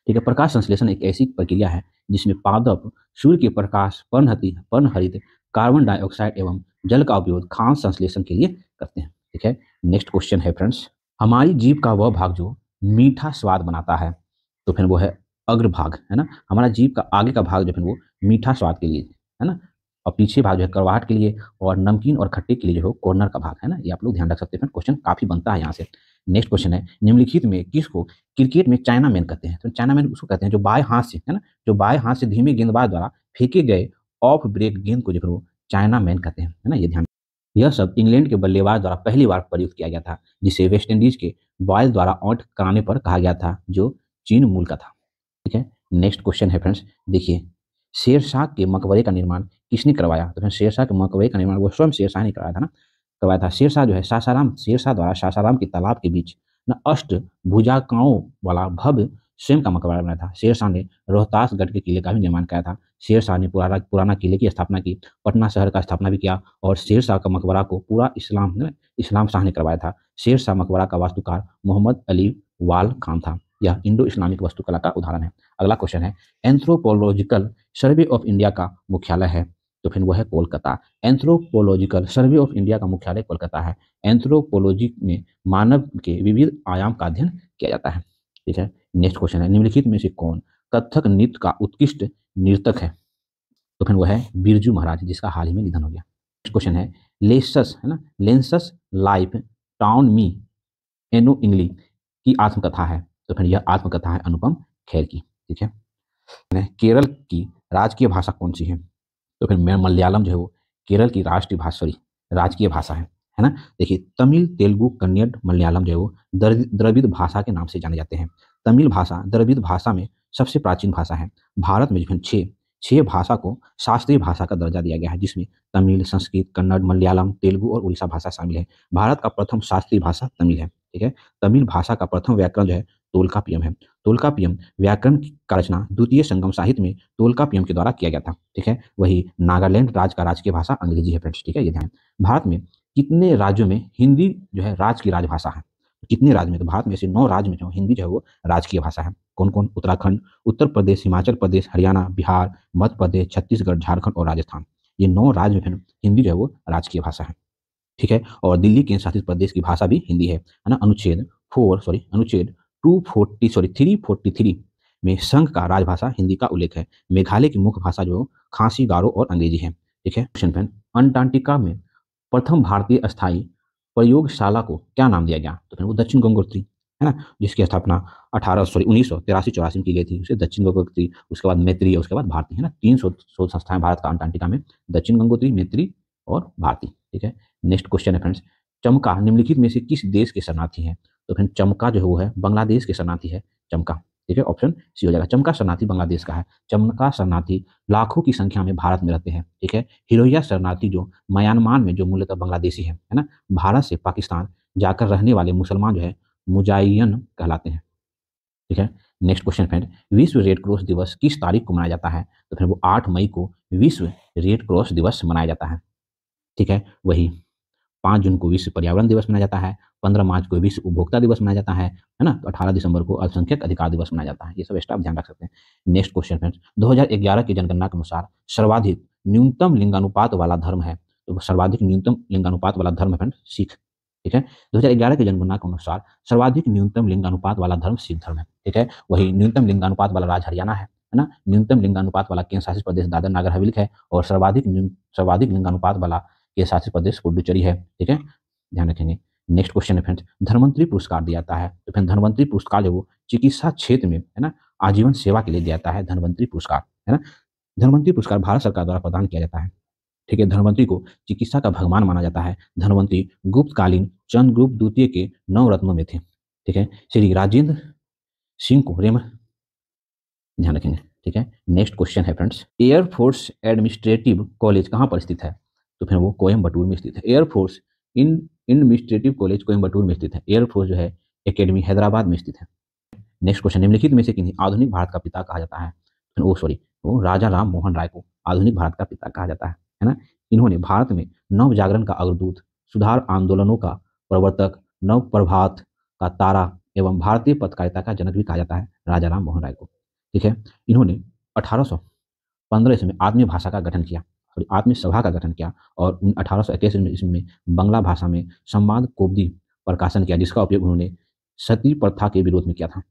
ठीक है। प्रकाश संश्लेषण एक ऐसी प्रक्रिया है जिसमें पादप सूर्य के प्रकाश, पर्णहरित, कार्बन डाइऑक्साइड एवं जल का उपयोग खाद्य संश्लेषण के लिए करते हैं। ठीक है। नेक्स्ट क्वेश्चन है फ्रेंड्स, हमारी जीभ का वह भाग जो मीठा स्वाद बनाता है, तो फिर वो है अग्रभाग, है ना। हमारा जीभ का आगे का भाग जो है वो मीठा स्वाद के लिए, है ना, और पीछे भाग जो है कड़वाहट के लिए, और नमकीन और खट्टे के लिए जो है कॉर्नर का भाग, है ना। ये आप लोग ध्यान रख सकते हैं, क्वेश्चन काफी बनता है यहाँ से। नेक्स्ट क्वेश्चन है, निम्नलिखित में किसको क्रिकेट में चाइना मैन कहते हैं? तो चाइना मैन उसको कहते हैं जो बाएं हाथ से, है ना, जो बाएं हाथ से धीमे गेंदबाज द्वारा फेंके गए ऑफ ब्रेक गेंद को जो है वो चाइना मैन कहते हैं, है ना, ये ध्यान। यह शब्द इंग्लैंड के बल्लेबाज द्वारा पहली बार प्रयुक्त किया गया था, जिसे वेस्ट इंडीज के बॉयल द्वारा आउट कराने पर कहा गया था, जो चीन मूल का था। ठीक है। नेक्स्ट क्वेश्चन है फ्रेंड्स, देखिए शेरशाह के मकबरे का निर्माण किसने करवाया? तो फिर शेरशाह के मकबरे का निर्माण वो स्वयं शेरशाह ने करवाया था ना, करवाया था। शेरशाह जो है शेरशाह द्वारा सासाराम के तालाब के बीच न अष्ट भुजाओं वाला भव्य स्वयं का मकबरा बनाया था। शेरशाह ने रोहतासगढ़ के किले का भी निर्माण किया था। शेरशाह ने पुराना किले की स्थापना की, पटना शहर का स्थापना भी किया, और शेरशाह का मकबरा को पूरा इस्लाम शाह ने करवाया था। शेरशाह मकबरा का वास्तुकार मोहम्मद अली वाल खान था। यह इंडो इस्लामिक वास्तुकला का उदाहरण है। अगला क्वेश्चन है, एंथ्रोपोलॉजिकल सर्वे ऑफ इंडिया का मुख्यालय है? तो फिर वो है Kolkata. Anthropological survey of India का मुख्यालय कोलकाता है। एंथ्रोपोलॉजी में मानव के विविध आयाम का अध्ययन किया जाता है। ठीक है। नेक्स्ट क्वेश्चन है, निम्नलिखित में से कौन कथक नृत्य का उत्कृष्ट नर्तक है? तो फिर वो है बिरजू महाराज, जिसका हाल ही में निधन हो गया। नेक्स्ट क्वेश्चन है, लेसस, है ना, लेंसस लाइफ टाउन मी एनो इंग्ली की आत्मकथा है? तो फिर यह आत्मकथा है अनुपम खेर की। ठीक है। केरल की राजकीय भाषा कौन सी है? तो फिर मलयालम जो है वो केरल की राष्ट्रीय भाषा, सॉरी, राजकीय भाषा है ना। देखिए तमिल, तेलुगु, कन्नड़, मलयालम जो है वो द्रविड़ भाषा के नाम से जाने जाते हैं। तमिल भाषा द्रविड़ भाषा में सबसे प्राचीन भाषा है। भारत में जो है छह भाषा को शास्त्रीय भाषा का दर्जा दिया गया है, जिसमें तमिल, संस्कृत, कन्नड़, मलयालम, तेलुगु और उड़ीसा भाषा शामिल है। भारत का प्रथम शास्त्रीय भाषा तमिल है। ठीक है। तमिल भाषा का प्रथम व्याकरण जो है तोल्कापियम है। तोल्कापियम व्याकरण का रचना द्वितीय संगम साहित्य में तोल्कापियम के द्वारा किया गया था। ठीक है। वही नागालैंड राज्य का राजकीय भाषा अंग्रेजी है फ्रेंड्स। ठीक है, ये ध्यान। भारत में कितने राज्यों में हिंदी जो है राज्य की राजभाषा है? कितने राज्य में? तो भारत में से 9 राज्य में जो हिंदी जो है वो राजकीय भाषा है। कौन कौन? उत्तराखंड, उत्तर प्रदेश, हिमाचल प्रदेश, हरियाणा, बिहार, मध्य प्रदेश, छत्तीसगढ़, झारखंड और राजस्थान। ये 9 राज्य में हिंदी जो है वो राजकीय भाषा है। ठीक है। और दिल्ली केंद्र शासित प्रदेश की भाषा भी हिंदी है ना। अनुच्छेद 343 में संघ का राजभाषा हिंदी का उल्लेख है। मेघालय की मुख्य भाषा जो खासी, गारो और अंग्रेजी है। ठीक है। क्वेश्चन पेन, अंटार्कटिका में प्रथम भारतीय स्थायी प्रयोगशाला को क्या नाम दिया गया? तो फिर वो दक्षिण गंगोत्री, है ना, जिसकी स्थापना 1983-84 में की गई थी, उसे दक्षिण गंगोत्री, उसके बाद मैत्री, उसके बाद भारती, है ना। 3 शोध संस्थाएं भारत का अंटार्कटिका में, दक्षिण गंगोत्री, मैत्री और भारती। ठीक है। नेक्स्ट क्वेश्चन है फ्रेंड्स, चमका निम्नलिखित में से किस देश के शरणार्थी है? तो फिर चमका जो है वो है बांग्लादेश के शरणार्थी है, चमका। ठीक है, ऑप्शन सी हो जाएगा। चमका शरणार्थी बांग्लादेश का है। चमका शरणार्थी लाखों की संख्या में भारत में रहते हैं। ठीक है। हिरोया शरणार्थी जो म्यांमार में, जो मूलतः बांग्लादेशी है ना, भारत से पाकिस्तान जाकर रहने वाले मुसलमान जो है मुजाहिदीन कहलाते हैं। ठीक है। नेक्स्ट क्वेश्चन फ्रेंड, विश्व रेड क्रॉस दिवस किस तारीख को मनाया जाता है? तो फिर वो 8 मई को विश्व रेड क्रॉस दिवस मनाया जाता है। ठीक है। वही 5 जून को विश्व पर्यावरण दिवस मनाया जाता है, 15 मार्च को विश्व उपभोक्ता दिवस मनाया जाता है ना, तो 18 दिसंबर को अल्पसंख्यक अधिकार दिवस मनाया जाता है। ये सब एक्स्ट्रा आप ध्यान रख सकते हैं। नेक्स्ट क्वेश्चन फ्रेंड्स, 2011 की जनगणना के अनुसार सर्वाधिक न्यूनतम लिंगानुपात वाला धर्म है, तो सर्वाधिक न्यूनतम लिंगानुपात वाला धर्म है फ्रेंड्स सिख। ठीक है, 2011 की जनगणना के अनुसार सर्वाधिक न्यूनतम लिंगानुपात वाला धर्म सिख धर्म है। ठीक है, वही न्यूनतम लिंगानुपात वाला राज्य हरियाणा है ना, न्यूनतम लिंगानुपात वाला केंद्र शासित प्रदेश दादर नगर हवेली है, और सर्वाधिक लिंगानुपात वाला केंद्र शासित प्रदेश पुडुचेरी है। ठीक है, ध्यान रखेंगे। नेक्स्ट क्वेश्चन है फ्रेंड्स, धन्वंतरी पुरस्कार दिया जाता है, तो फिर धन्वंतरी पुरस्कार जो वो चिकित्सा क्षेत्र में है ना आजीवन सेवा के लिए दिया जाता है, धन्वंतरी पुरस्कार है ना। धन्वंतरी पुरस्कार भारत सरकार द्वारा प्रदान किया जाता है। ठीक है, धन्वंतरी को चिकित्सा का भगवान माना जाता है। धन्वंतरी गुप्तकालीन चंद्रगुप्त द्वितीय के 9 रत्नों में थे। ठीक है, श्री राजेंद्र सिंह को रेम, ध्यान रखेंगे। ठीक है, नेक्स्ट क्वेश्चन है फ्रेंड्स, एयरफोर्स एडमिनिस्ट्रेटिव कॉलेज कहाँ पर स्थित है, तो फिर वो कोयम्बटूर में स्थित है। एयरफोर्स एडमिनिस्ट्रेटिव कॉलेज कोयम्बटूर में स्थित है। एयरफोर्स जो है एकेडमी हैदराबाद में स्थित है। नेक्स्ट क्वेश्चन, निम्नलिखित में से किन्हीं आधुनिक भारत का पिता कहा जाता है, वो राजा राम मोहन राय को आधुनिक भारत का पिता कहा जाता है ना। इन्होंने भारत में नव जागरण का अग्रदूत, सुधार आंदोलनों का प्रवर्तक, नव प्रभात का तारा एवं भारतीय पत्रकारिता का जनक भी कहा जाता है राजा राम मोहन राय को। ठीक है, इन्होंने 1815 ईस्वी में आत्मीय भाषा का गठन किया, आत्मीय सभा का गठन किया, और 1821 ईस्वी में बांग्ला भाषा में संवाद कोबदी प्रकाशन किया, जिसका उपयोग उन्होंने सती प्रथा के विरोध में किया था।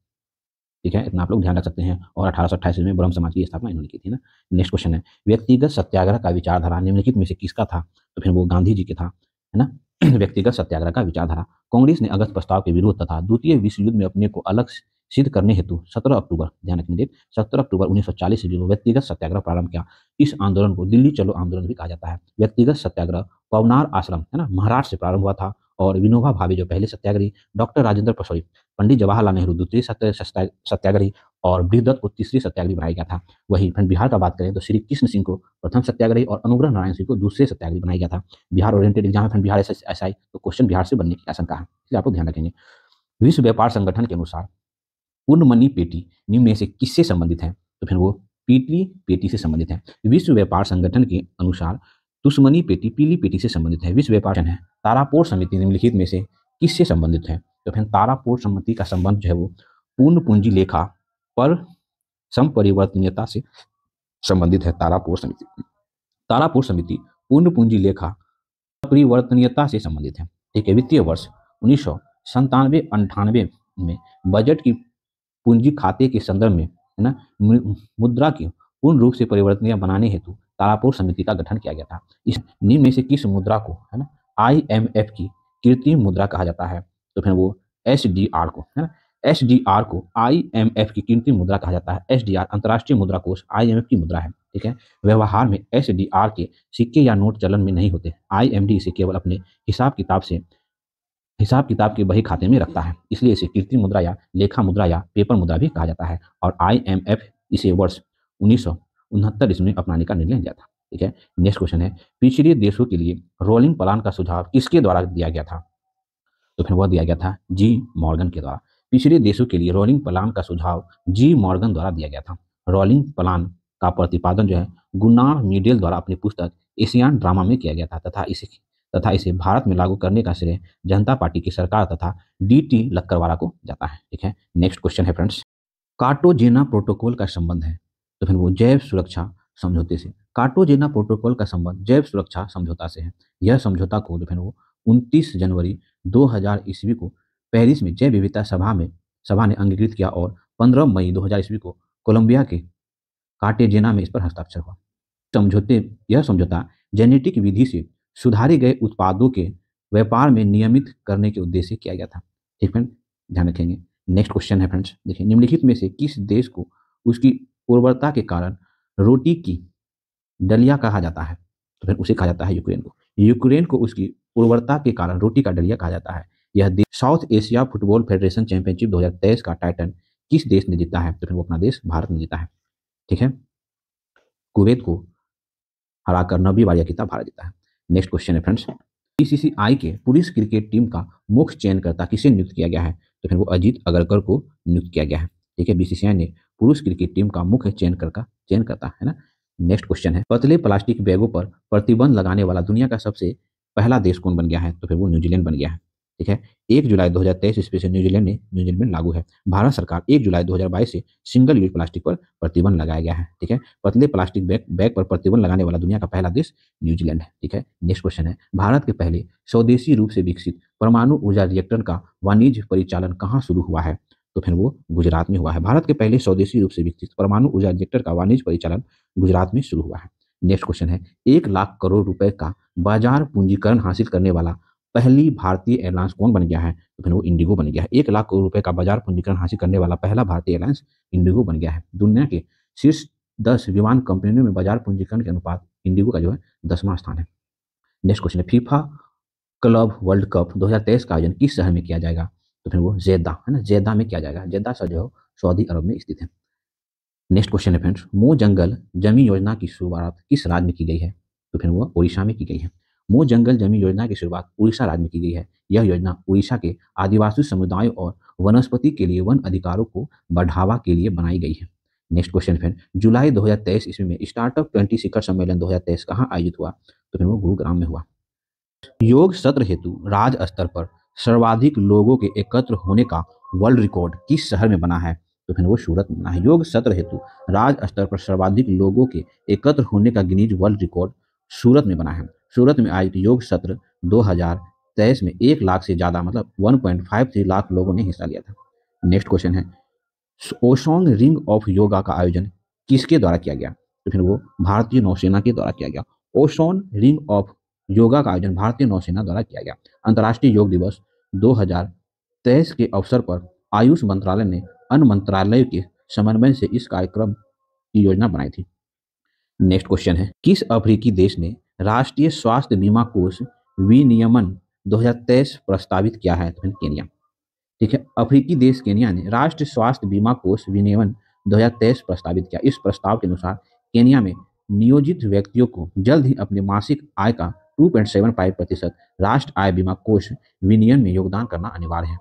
ठीक है, इतना आप लोग ध्यान रख सकते हैं। और 1828 में ब्रह्म समाज की स्थापना इन्होंने की थी ना। नेक्स्ट क्वेश्चन है, व्यक्तिगत सत्याग्रह का विचारधारा निम्नलिखित में से किसका था, तो फिर वो गांधी जी के था, है ना। व्यक्तिगत सत्याग्रह का विचारधारा, कांग्रेस ने अगस्त प्रस्ताव के विरोध तथा द्वितीय विश्व युद्ध में अपने को अलग सिद्ध करने हेतु 17 अक्टूबर, ध्यान रखने 17 अक्टूबर 1940 ईस्वी को व्यक्तिगत सत्याग्रह प्रारंभ किया। इस आंदोलन को दिल्ली चलो आंदोलन भी कहा जाता है। व्यक्तिगत सत्याग्रह पवनार आश्रम है ना महाराष्ट्र से प्रारंभ हुआ था, और विनोबा भावे जो पहले सत्याग्रही, डॉक्टर राजेंद्र प्रसाद, पंडित जवाहरलाल नेहरू द्वितीय सत्याग्रही, और बृहदत्त को तीसरी सत्याग्रही बनाया गया था। वही फ्रेंड बिहार का बात करें तो श्री कृष्ण सिंह को प्रथम सत्याग्रही और अनुग्रह नारायण सिंह को दूसरे सत्याग्रही बनाया गया था। बिहार ओरिएंटेड एग्जाम है फ्रेंड, बिहार एसआई, तो क्वेश्चन बिहार से बनने की आशंका है, इसलिए आप लोग ध्यान रखेंगे। विश्व व्यापार संगठन के अनुसार पूर्ण मनी पेटी निम्न में से किससे संबंधित है, तो फिर वो पीली पेटी से संबंधित है। विश्व व्यापार संगठन के अनुसार दुश्मनी पेटी पीली पेटी से संबंधित है। विश्व व्यापार है तारापोर समिति निम्नलिखित में से किससे संबंधित है, तो फिर तारापोर समिति का संबंध जो है वो पूर्ण पूंजी लेखा पर संपरिवर्तनीयता से संबंधित है। तारापोर समिति पूर्ण पूंजी लेखा परिवर्तनीयता से संबंधित है। ठीक है, वित्तीय वर्ष 1997-98 में बजट की पूंजी खाते के संदर्भ में है ना मुद्रा की पूर्ण रूप से परिवर्तनीय बनाने हेतु तारापोर समिति का गठन किया गया था। इस निम्न में से किस मुद्रा को है ना IMF की कृत्रिम मुद्रा कहा जाता है, तो फिर वो SDR को है ना, SDR को IMF की कृत्रिम मुद्रा कहा जाता है। SDR अंतर्राष्ट्रीय मुद्रा कोष IMF की मुद्रा है। ठीक है, व्यवहार में SDR के सिक्के या नोट चलन में नहीं होते। IMD इसे केवल अपने हिसाब किताब के बही खाते में रखता है, इसलिए इसे कृत्रिम मुद्रा या लेखा मुद्रा या पेपर मुद्रा भी कहा जाता है। और IMF इसे वर्ष 1969 ईस्वी में अपनाने का निर्णय लिया था। ठीक है, नेक्स्ट क्वेश्चन है, पिछड़े देशों के लिए रोलिंग प्लान का सुझाव किसके द्वारा दिया गया था, तो फिर वह दिया गया था G मॉर्गन के द्वारा। पिछड़े देशों के लिए रोलिंग प्लान का सुझाव G मॉर्गन द्वारा दिया गया था। रोलिंग प्लान का प्रतिपादन जो है गुनार मीडेल द्वारा अपनी पुस्तक एशियान ड्रामा में किया गया था, तथा इसे भारत में लागू करने का श्रेय जनता पार्टी की सरकार तथा DT लक्करवाला को जाता है। ठीक है, नेक्स्ट क्वेश्चन है फ्रेंड्स, कार्टाजेना प्रोटोकॉल का संबंध है, तो फिर वो जैव सुरक्षा समझौते से। कार्टाजेना प्रोटोकॉल का संबंध जैव सुरक्षा समझौता से है। यह समझौता को जो है वो 29 जनवरी 2000 ईस्वी को पेरिस में जैव विविधता सभा ने अंगीकृत किया, और 15 मई 2000 ईस्वी को कोलंबिया के कार्टेजेना में इस पर हस्ताक्षर हुआ। यह समझौता जेनेटिक विधि से सुधारे गए उत्पादों के व्यापार में नियमित करने के उद्देश्य से किया गया था। ठीक है, ध्यान रखेंगे। नेक्स्ट क्वेश्चन है फ्रेंड्स, देखिए निम्नलिखित में से किस देश को उसकी उर्वरता के कारण रोटी की डलिया कहा जाता है, तो फिर उसे कहा जाता है यूक्रेन को। यूक्रेन को उसकी उर्वरता के कारण रोटी का डलिया कहा जाता है। यह देश south Asia football federation championship 2023 का टाइटल किस देश ने जीता है, तो फिर वो अपना देश भारत ने जीता है। ठीक है, कुवैत को हराकर 9वीं बार यह खिताब भारत जीता है। नेक्स्ट क्वेश्चन है फ्रेंड्स, BCCI के पुरुष क्रिकेट टीम का मुख्य चयनकर्ता किसे नियुक्त किया गया है, तो फिर वो अजीत अगरकर को नियुक्त किया गया है। ठीक है, BCCI ने पुरुष क्रिकेट टीम का मुख्य चयनकर्ता है ना। नेक्स्ट क्वेश्चन है, पतले प्लास्टिक बैगों पर प्रतिबंध लगाने वाला दुनिया का सबसे पहला देश कौन बन गया है? तो फिर वो न्यूजीलैंड बन गया है। ठीक है, 1 जुलाई 2023 ईस्वी से न्यूजीलैंड में लागू है। भारत सरकार 1 जुलाई 2022 से सिंगल यूज प्लास्टिक पर प्रतिबंध लगाया गया है। ठीक है, पतले प्लास्टिक बैग पर प्रतिबंध लगाने वाला दुनिया का पहला देश न्यूजीलैंड है। ठीक है, नेक्स्ट क्वेश्चन है, भारत के पहले स्वदेशी रूप से विकसित परमाणु ऊर्जा रिएक्टर का वाणिज्य परिचालन कहाँ शुरू हुआ है? तो फिर वो गुजरात में हुआ है। भारत के पहले स्वदेशी रूप से विकसित परमाणु ऊर्जा रिएक्टर का वाणिज्य परिचालन गुजरात में शुरू हुआ है। नेक्स्ट क्वेश्चन है, 1 लाख करोड़ रुपए का बाजार पूंजीकरण हासिल करने वाला पहली भारतीय एयरलाइंस कौन बन गया है? तो फिर वो इंडिगो बन गया है। 1 लाख करोड़ रुपए का बाजार पूंजीकरण हासिल करने वाला पहला भारतीय एयरलाइंस इंडिगो बन गया है। दुनिया के शीर्ष 10 विमान कंपनियों में बाजार पूंजीकरण के अनुपात इंडिगो का जो है 10वां स्थान है। नेक्स्ट क्वेश्चन है, फीफा क्लब वर्ल्ड कप 2023 का आयोजन किस शहर में किया जाएगा? तो फिर वो जेद्दा है ना, जेद्दा में किया जाएगा। जेद्दा शहर जो है सऊदी अरब में स्थित है। नेक्स्ट क्वेश्चन है फ्रेंड्स, मो जंगल जमी योजना की शुरुआत किस राज्य में की गई है? तो फिर वो उड़ीसा में की गई है। मो जंगल जमी योजना की शुरुआत उड़ीसा राज्य में की गई है। यह योजना उड़ीसा के आदिवासी समुदायों और वनस्पति के लिए वन अधिकारों को बढ़ावा के लिए बनाई गई है। नेक्स्ट क्वेश्चन फ्रेंड, जुलाई 2023 ईस्वी में स्टार्टअप 20 शिखर सम्मेलन 2023 कहाँ आयोजित हुआ? तो फिर वो गुरुग्राम में हुआ। योग सत्र हेतु राज्य स्तर पर सर्वाधिक लोगों के एकत्र होने का वर्ल्ड रिकॉर्ड किस शहर में बना है? तो फिर वो सूरत में बना है। योग सत्र हेतु राज्य स्तर पर सर्वाधिक लोगों के एकत्र होने का गिनीज वर्ल्ड रिकॉर्ड सूरत में बना है। सूरत में आयोजित योग सत्र 2023 में 1 लाख से ज्यादा मतलब 1.53 लाख लोगों ने हिस्सा लिया था। नेक्स्ट क्वेश्चन है, ओसोंग रिंग ऑफ योगा का आयोजन किसके द्वारा किया गया? तो फिर वो भारतीय नौसेना के द्वारा किया गया। ओसोन रिंग ऑफ योगा का आयोजन भारतीय नौसेना द्वारा किया गया। अंतर्राष्ट्रीय योग दिवस 2023 के अवसर पर आयुष मंत्रालय ने अन्य मंत्रालयों के समन्वय से इस कार्यक्रम की योजना बनाई थी। नेक्स्ट क्वेश्चन है, किस अफ्रीकी देश ने राष्ट्रीय स्वास्थ्य बीमा कोष विनियमन 2023 प्रस्तावित किया है? तो केनिया। ठीक है, अफ्रीकी देश केनिया ने राष्ट्रीय स्वास्थ्य बीमा कोष विनियमन 2023 प्रस्तावित किया। इस प्रस्ताव के अनुसार केनिया में नियोजित व्यक्तियों को जल्द ही अपने मासिक आय का 2.75% राष्ट्रीय आय बीमा कोष विनियमन में योगदान करना अनिवार्य है।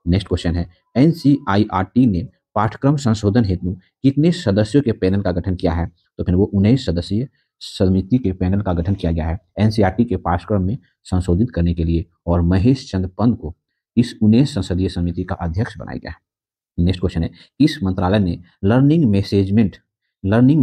नेक्स्ट क्वेश्चन है, एनसीईआरटी ने पाठ्यक्रम संशोधन हेतु कितने सदस्यों के पैनल का गठन किया है? तो फिर वो 19 सदस्यीय समिति के पैनल का गठन किया गया है एनसीईआरटी के पाठ्यक्रम में संशोधित करने के लिए, और महेश चंद्र पंत को इस 19 संसदीय समिति का अध्यक्ष बनाया गया है। नेक्स्ट क्वेश्चन है, किस मंत्रालय ने लर्निंग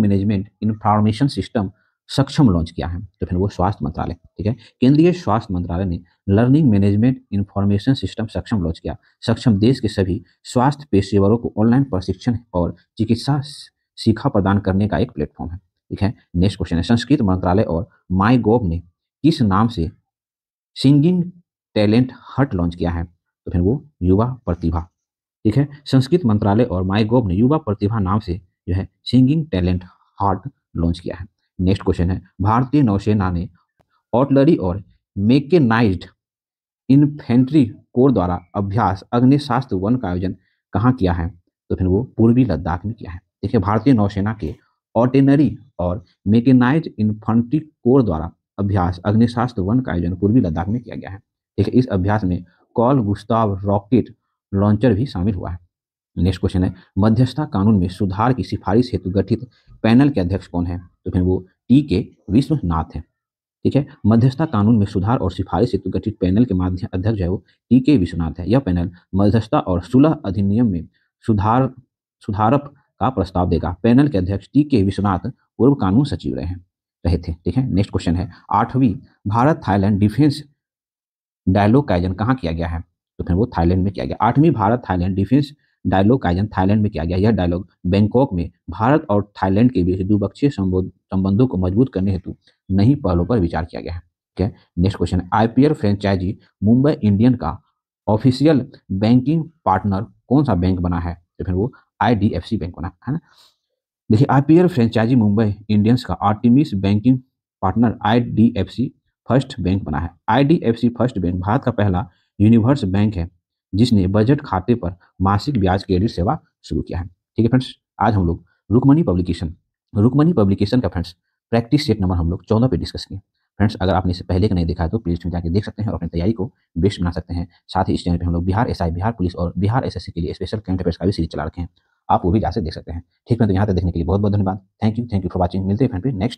मैनेजमेंट इंफॉर्मेशन सिस्टम सक्षम लॉन्च किया है? तो फिर वो स्वास्थ्य मंत्रालय। ठीक है, केंद्रीय स्वास्थ्य मंत्रालय ने लर्निंग मैनेजमेंट इंफॉर्मेशन सिस्टम सक्षम लॉन्च किया। सक्षम देश के सभी स्वास्थ्य पेशेवरों को ऑनलाइन प्रशिक्षण और चिकित्सा शिक्षा प्रदान करने का एक प्लेटफॉर्म है। ठीक है, नेक्स्ट क्वेश्चन है, संस्कृत मंत्रालय और माई गोव ने किस नाम से सिंगिंग टैलेंट हट लॉन्च किया है? तो फिर वो युवा प्रतिभा। ठीक है, संस्कृत मंत्रालय और माई गोव ने युवा प्रतिभा नाम से जो है सिंगिंग टैलेंट हट लॉन्च किया है। नेक्स्ट क्वेश्चन है, भारतीय नौसेना ने आर्टिलरी और मैकेनाइज्ड इन्फेंट्री कोर द्वारा अभ्यास अग्निशास्त्र वन का आयोजन कहाँ किया है? तो फिर वो पूर्वी लद्दाख में किया है। देखिए, भारतीय नौसेना के आर्टिलरी और मैकेनाइज्ड इन्फेंट्री कोर द्वारा अभ्यास अग्निशास्त्र वन का आयोजन पूर्वी लद्दाख में किया गया है। ठीक है, इस अभ्यास में कॉल गुस्ताव रॉकेट लॉन्चर भी शामिल हुआ है। नेक्स्ट क्वेश्चन है, मध्यस्थता कानून में सुधार की सिफारिश हेतु गठित पैनल के अध्यक्ष कौन है? तो फिर वो टी.के. विश्वनाथ है। ठीक है, मध्यस्थता कानून में सुधार और सिफारिश हेतु गठित पैनल के अध्यक्ष जो है वो टी.के. विश्वनाथ है। यह पैनल मध्यस्थता और सुलह अधिनियम में सुधारक का प्रस्ताव देगा। पैनल के अध्यक्ष टी.के. विश्वनाथ पूर्व कानून सचिव रहे थे। ठीक है, नेक्स्ट क्वेश्चन है, 8वीं भारत थाईलैंड डिफेंस डायलॉग का आयोजन कहाँ किया गया है? तो फिर वो थाईलैंड में किया गया। 8वीं भारत थाईलैंड डिफेंस डायलॉग का आयोजन थाईलैंड में किया गया। यह डायलॉग बैंकॉक में भारत और थाईलैंड के बीच द्विपक्षीय संबंधों को मजबूत करने हेतु नई पहलों पर विचार किया गया है। ठीक है, नेक्स्ट क्वेश्चन है, आईपीएल फ्रेंचाइजी मुंबई इंडियन का ऑफिशियल बैंकिंग पार्टनर कौन सा बैंक बना है? तो फिर वो आईडीएफसी बैंक बना है ना। देखिए, आईपीएल फ्रेंचाइजी मुंबई इंडियंस का Artemis banking partner IDFC first bank बना है। आईडीएफसी फर्स्ट बैंक भारत का पहला यूनिवर्स बैंक है जिसने बजट खाते पर मासिक ब्याज क्रेडिट सेवा शुरू किया है। ठीक है फ्रेंड्स, आज हम लोग रुकमणी पब्लिकेशन का फ्रेंड्स प्रैक्टिस सेट नंबर हम लोग 14 पे डिस्कस किए। फ्रेंड्स, अगर आपने इसे पहले का नहीं देखा है तो प्लीज में जाके देख सकते हैं और अपनी तैयारी को बेस्ट बना सकते हैं। साथ ही इस चैनल पे हम लोग बिहार एसआई, बिहार पुलिस और बिहार एसएससी के लिए स्पेशल करंट अफेयर्स का भी सीरीज चला रखे हैं। आप वो भी जाकर देख सकते हैं। ठीक है, तो यहाँ तक देखने के लिए बहुत बहुत धन्यवाद। Thank you for watching. मिलते हैं फ्रेंड नेक्स्ट